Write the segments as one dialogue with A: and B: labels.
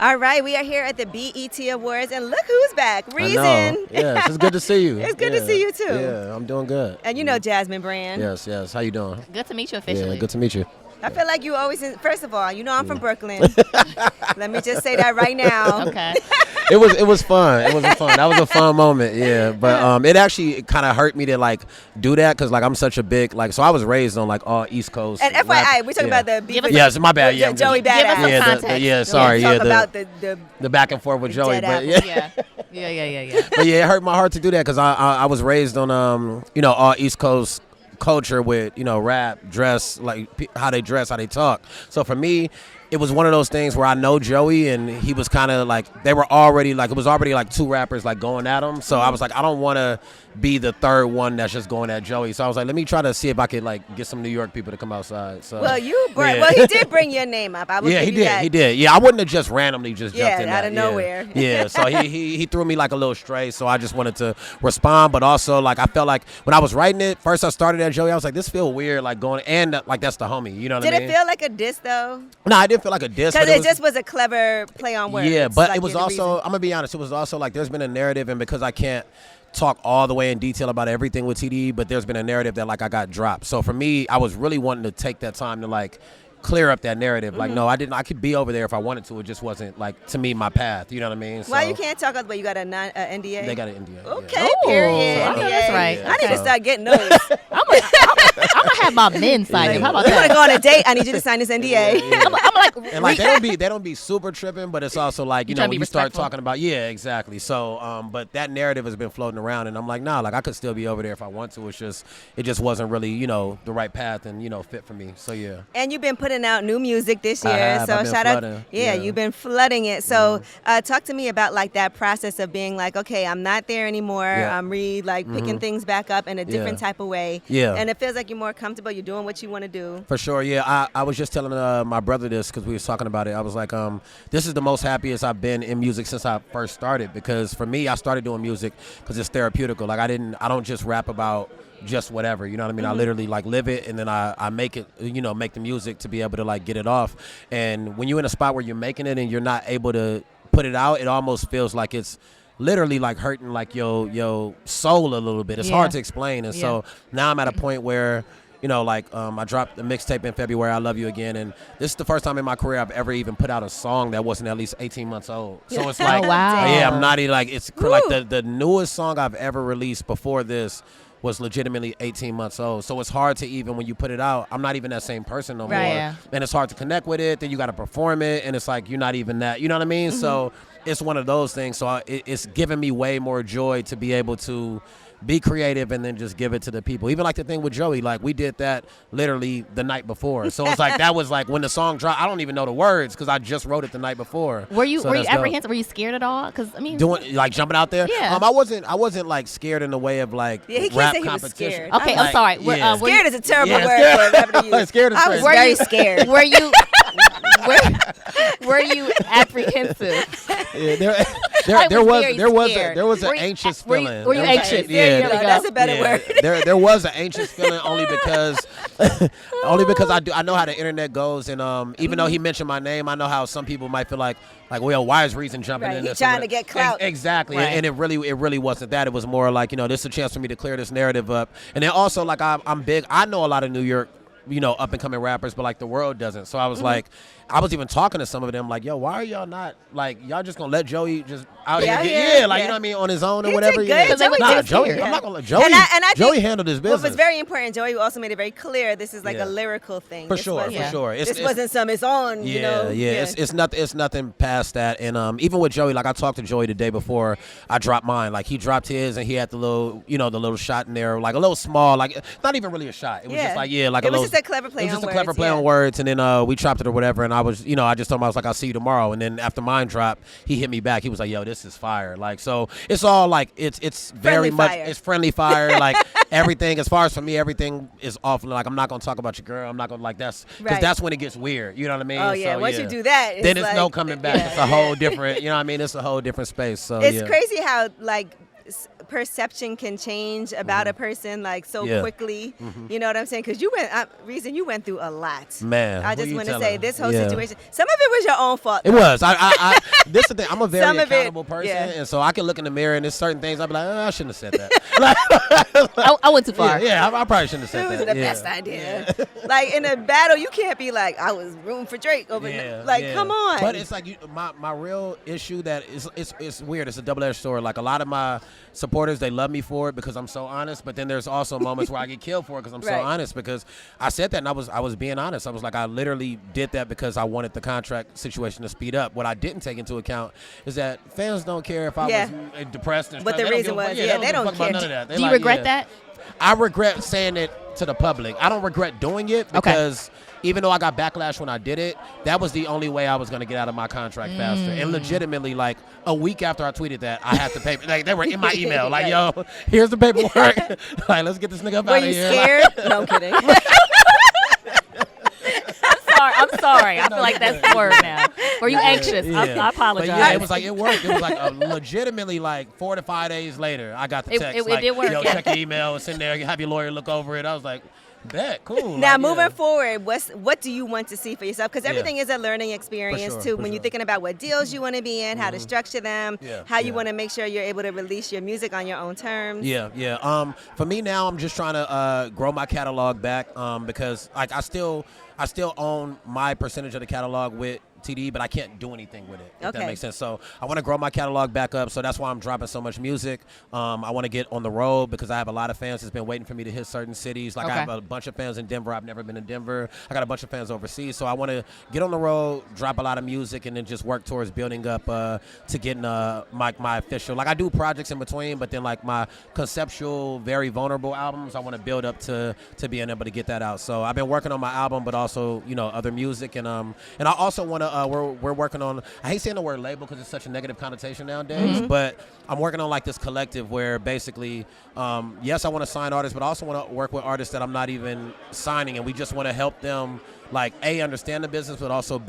A: All right, we are here at the BET Awards, and look who's back. Reason.
B: I know. Yes, it's good to see you.
A: It's good to see you, too.
B: Yeah, I'm doing good.
A: And you know Jasmine Brand.
B: Yes. How you doing?
C: Good to meet you officially.
B: Yeah, good to meet you.
A: I feel like you always, first of all, you know I'm from Brooklyn. Let me just say that right now.
C: Okay.
B: It was fun. That was a fun moment. Yeah, but it actually kind of hurt me to like do that because like I'm such a big so I was raised on like all East Coast.
A: And FYI, we're talking about the beef.
B: Yes, my bad. Yeah,
A: Joey Bada.
C: Give us some context.
B: Sorry.
A: Talk
B: Yeah,
A: about
B: the back and forth with Joey. But
C: Yeah.
B: But
C: Yeah.
B: it hurt my heart to do that because I was raised on all East Coast culture with rap, dress, like how they dress, how they talk. So for me, it was one of those things where I know Joey, and he was kind of like they were already like it was already like two rappers like going at him. So I was like, I don't want to be the third one that's just going at Joey. So I was like, let me try to see if I could like get some New York people to come outside. So
A: well, he did bring your name up.
B: He did. Yeah, I wouldn't have just randomly just jumped in
A: out of nowhere.
B: Yeah, so he threw me like a little stray. So I just wanted to respond, but also like I felt like when I was writing it, first I started at Joey. I was like, this feel weird, like going and like that's the homie. You know what I mean?
A: Did it feel like a diss though?
B: No, I didn't feel like a diss.
A: Because it just was a clever play on words.
B: Yeah, but
A: like
B: it was also, I'm going to be honest, it was also like there's been a narrative, and because I can't talk all the way in detail about everything with TDE, but there's been a narrative that like I got dropped. So for me, I was really wanting to take that time to like clear up that narrative. Like, no, I didn't. I could be over there if I wanted to. It just wasn't like to me my path. You know what I mean?
A: Why you can't talk about? You got a NDA.
B: They got an NDA.
A: Okay, period.
C: I know that's right.
A: I need to start getting those.
C: I'm gonna have my men sign him. How about
A: you want
C: that?
A: to go on a date? I need you to sign this NDA.
C: I'm like,
B: and like they don't be super tripping, but it's also like when you start talking about exactly. So but that narrative has been floating around, and I'm like, nah, like I could still be over there if I want to. It just wasn't really the right path and fit for me. So yeah.
A: And you've been putting out new music this year, so shout out.
B: Yeah,
A: you've been flooding it. So talk to me about like that process of being like, okay, I'm not there anymore. I'm picking things back up in a different type of way.
B: Yeah.
A: And it feels like you're more comfortable. You're doing what you want to do.
B: For sure, yeah. I was just telling my brother this because we was talking about it. I was like, this is the most happiest I've been in music since I first started, because for me, I started doing music because it's therapeutical. Like I don't just rap about just whatever, you know what I mean? I literally like live it, and then I make it, make the music to be able to like get it off. And when you're in a spot where you're making it and you're not able to put it out, it almost feels like it's literally like hurting like your soul a little bit. It's hard to explain. And so now I'm at a point where I dropped the mixtape in February, I Love You Again, and this is the first time in my career I've ever even put out a song that wasn't at least 18 months old. So it's like, I'm not even like, it's like the newest song I've ever released before this was legitimately 18 months old. So it's hard to even, when you put it out, I'm not even that same person no more.
C: Yeah.
B: And it's hard to connect with it. Then you got to perform it, and it's like you're not even that. You know what I mean? So it's one of those things. So it's given me way more joy to be able to be creative and then just give it to the people. Even like the thing with Joey, like we did that literally the night before. So it's like that was like when the song dropped, I don't even know the words because I just wrote it the night before.
C: Were you apprehensive? Were you scared at all? Because I mean,
B: doing like jumping out there.
C: Yeah.
B: I wasn't like scared in the way of like
A: he can't
B: rap
A: say he was
B: competition.
A: scared.
C: Okay, I'm sorry.
A: Scared is a terrible word
B: scared.
A: for a rapper to use.
B: Scared is
A: I was
B: crazy.
A: very scared.
C: Were you apprehensive?
B: Yeah, there was an anxious feeling.
C: Were you anxious?
B: Yeah,
A: that's a better word.
B: There was an anxious feeling only because I know how the internet goes, and even though he mentioned my name, I know how some people might feel like well, why is Reason jumping in this?
A: He's trying to get clout.
B: Exactly, and it really wasn't that. It was more like this is a chance for me to clear this narrative up, and then also like I'm big. I know a lot of New York up and coming rappers, but like the world doesn't. So I was like, I was even talking to some of them like, yo, why are y'all not like y'all just gonna let Joey just out here get you know what I mean, on his own or whatever?
A: Did good.
B: Joey, I'm not gonna let Joey. Joey handled his business.
A: What was very important, Joey also made it very clear this is like a lyrical thing.
B: For sure.
A: This wasn't some it's on.
B: It's nothing past that. And even with Joey, like I talked to Joey the day before I dropped mine. Like he dropped his and he had the little the little shot in there, like a little small, like not even really a shot. It was just like like a little. It was
A: just a clever play on words.
B: It was just a clever play on words, and then we chopped it or whatever. And I was I just told him I was like I'll see you tomorrow. And then after mine dropped, he hit me back. He was like, yo, this is fire. Like so, it's all like it's very much it's friendly fire. Like everything as far as for me, everything is off. Like I'm not gonna talk about your girl. I'm not gonna like that's because that's when it gets weird. You know what I mean?
A: Oh yeah.
B: So,
A: once you do that,
B: then it's no coming back. It's a whole different. You know what I mean? It's a whole different space. So
A: it's crazy how like perception can change about a person like so
B: Yeah.
A: quickly. You know what I'm saying? Because you went through a lot.
B: Man,
A: I
B: who
A: just
B: you
A: want to
B: telling?
A: say this whole
B: Yeah.
A: situation. Some of it was your own fault.
B: It was. I this is the thing. I'm a very
A: Some of it,
B: accountable person,
A: yeah.
B: and so I can look in the mirror and there's certain things I'd be like, I shouldn't have said that.
C: I went too far.
B: Yeah, I probably shouldn't have said
A: It was
B: that.
A: the
B: yeah.
A: best idea. Like in a battle, you can't be like, I was rooting for Drake over. Come on.
B: But it's like my real issue that it's weird. It's a double-edged sword. Like a lot of my supporters, they love me for it because I'm so honest. But then there's also moments where I get killed for it because I'm so
A: Right.
B: honest. Because I said that and I was being honest. I was like, I literally did that because I wanted the contract situation to speed up. What I didn't take into account is that fans don't care if I was depressed and
A: What
B: stressed.
A: the
B: they
A: reason
B: don't give a fuck.
A: was.
B: Yeah,
A: Yeah,
B: they
A: they
B: don't
A: don't
B: give a fuck about
A: care.
B: none of that. They
C: Do you
B: like,
C: regret
B: yeah.
C: that?
B: I regret saying it to the public. I don't regret doing it because even though I got backlash when I did it, that was the only way I was going to get out of my contract faster. And legitimately, like a week after I tweeted that, I had to pay. Like they were in my email, like, "Yo, here's the paperwork. Like, let's get this nigga up
A: Were
B: out of
A: you
B: here."
A: scared? No, I'm kidding.
C: I'm sorry. I feel like that's the word now. Were you anxious? I
B: But
C: apologize.
B: yeah, it was like it worked. It was like legitimately like 4 to 5 days later, I got the text.
C: It
B: like,
C: did work,
B: Yo,
C: yeah.
B: check your email. It's in there. Have your lawyer look over it. I was like, bet, cool.
A: Now,
B: Like,
A: moving
B: yeah.
A: forward, what do you want to see for yourself? Because everything is a learning experience,
B: sure,
A: too.
B: for
A: When you're
B: sure.
A: thinking about what deals you want to be in, how to structure them,
B: Yeah,
A: how you
B: yeah.
A: want to make sure you're able to release your music on your own terms.
B: Yeah. For me now, I'm just trying to grow my catalog back because like I still own my percentage of the catalog with TD, but I can't do anything with it, if that
A: Okay.
B: makes sense. So I want to grow my catalog back up, so that's why I'm dropping so much music. I want to get on the road because I have a lot of fans that's been waiting for me to hit certain cities. Like I have a bunch of fans in Denver. I've never been in Denver. I got a bunch of fans overseas, so I want to get on the road, drop a lot of music, and then just work towards building up to getting my official. Like I do projects in between, but then like my conceptual, very vulnerable albums, I want to build up to being able to get that out. So I've been working on my album, but also other music, and I also want to. We're working on. I hate saying the word label because it's such a negative connotation nowadays. But I'm working on like this collective where basically, yes, I want to sign artists, but I also want to work with artists that I'm not even signing, and we just want to help them like understand the business, but also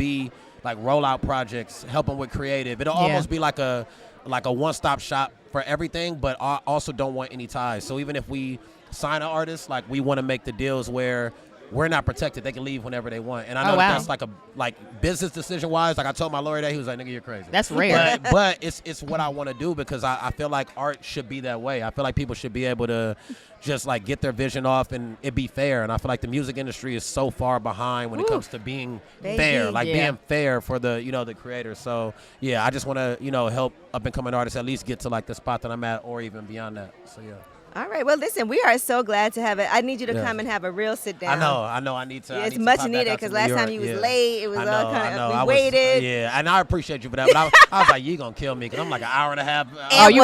B: like roll out projects, help them with creative. It'll almost be like a one-stop shop for everything, but I also don't want any ties. So even if we sign an artist, like we want to make the deals where we're not protected. They can leave whenever they want. And I know that's like business decision wise. Like I told my lawyer that, he was like, nigga, you're crazy.
C: That's rare.
B: But it's what I want to do because I feel like art should be that way. I feel like people should be able to just like get their vision off and it be fair. And I feel like the music industry is so far behind when it comes to being fair, like being fair for the, the creators. So yeah, I just want to, help up and coming artists at least get to like the spot that I'm at or even beyond that. So yeah.
A: All right. Well, listen, we are so glad to have it. I need you to come and have a real sit down.
B: I know. I need to.
A: It's
B: I need
A: much
B: to pop
A: needed
B: back out
A: because
B: to
A: last
B: New
A: time
B: York.
A: you was late. It was all kind of, we waited.
B: And I appreciate you for that. But I was like, you gonna kill me because I'm like an hour and a half.
C: You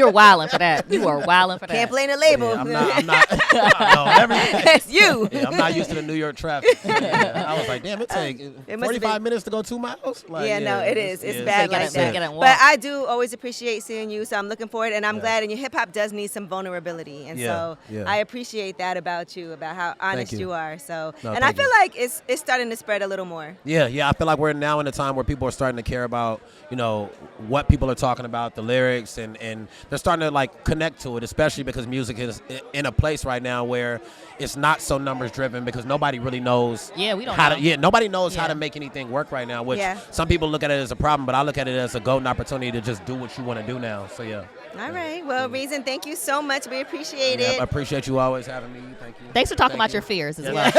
C: were wilding for that. You were wilding for that.
A: Can't blame the label.
B: Yeah, I'm not.
A: It's you.
B: Yeah, I'm not used to the New York traffic. Yeah, I was like, damn, it take 45 minutes to go 2 miles. Like,
A: It is. It's
B: yeah,
A: bad like
C: get
A: that.
C: it
A: But I do always appreciate seeing you, so I'm looking forward, and I'm glad. And your hip hop does need some vulnerability, and so I appreciate that about you, about how honest you are. So, and I feel like it's starting to spread a little more.
B: Yeah. I feel like we're now in a time where people are starting to care about, what people are talking about, the lyrics, and they're starting to like connect to it, especially because music is in a place right now where it's not so numbers driven because nobody really knows nobody knows how to make anything work right now, which some people look at it as a problem, but I look at it as a golden opportunity to just do what you want to do now. So yeah.
A: All right. Well, Reason, thank you so much. We appreciate it.
B: I appreciate you always having me. Thank you.
C: Thanks for talking about your fears as well.